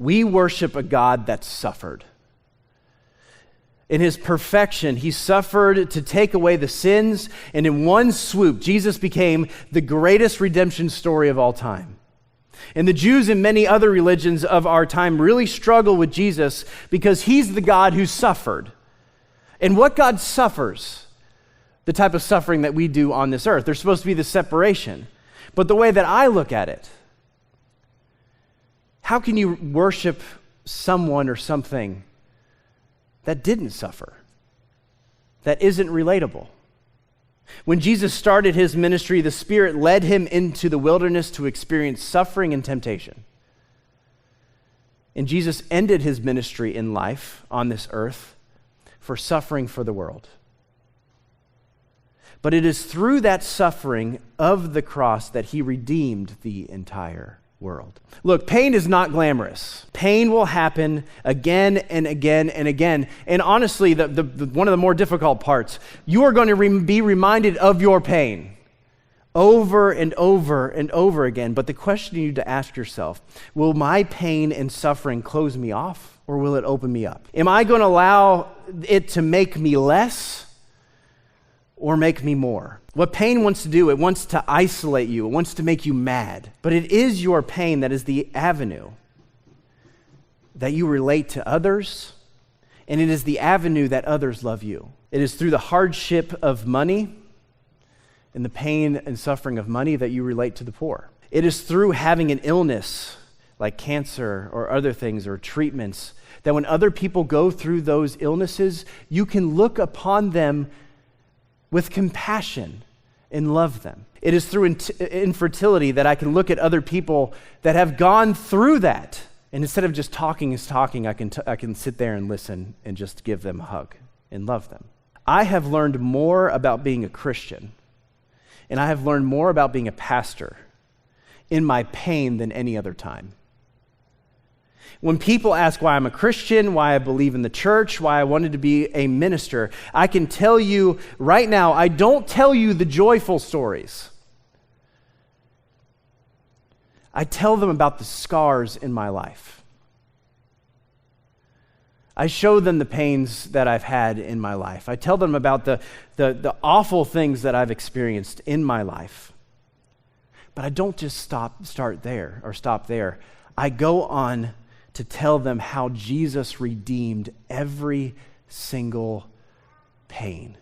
We worship a God that suffered. In his perfection, he suffered to take away the sins, and in one swoop, Jesus became the greatest redemption story of all time. And the Jews and many other religions of our time really struggle with Jesus because he's the God who suffered. And what God suffers, the type of suffering that we do on this earth, there's supposed to be the separation. But the way that I look at it, how can you worship someone or something that didn't suffer, that isn't relatable? When Jesus started his ministry, the Spirit led him into the wilderness to experience suffering and temptation. And Jesus ended his ministry in life on this earth for suffering for the world. But it is through that suffering of the cross that he redeemed the entire world. Look, pain is not glamorous. Pain will happen again and again and again. And honestly, the one of the more difficult parts, you are going to be reminded of your pain over and over and over again. But the question you need to ask yourself, will my pain and suffering close me off, or will it open me up? Am I going to allow it to make me less or make me more? What pain wants to do, it wants to isolate you. It wants to make you mad. But it is your pain that is the avenue that you relate to others, and it is the avenue that others love you. It is through the hardship of money and the pain and suffering of money that you relate to the poor. It is through having an illness like cancer or other things or treatments that when other people go through those illnesses, you can look upon them with compassion and love them. It is through infertility that I can look at other people that have gone through that, and instead of just talking, I can sit there and listen and just give them a hug and love them. I have learned more about being a Christian, and I have learned more about being a pastor in my pain than any other time. When people ask why I'm a Christian, why I believe in the church, why I wanted to be a minister, I can tell you right now, I don't tell you the joyful stories. I tell them about the scars in my life. I show them the pains that I've had in my life. I tell them about the awful things that I've experienced in my life. But I don't just stop there. I go on to tell them how Jesus redeemed every single pain.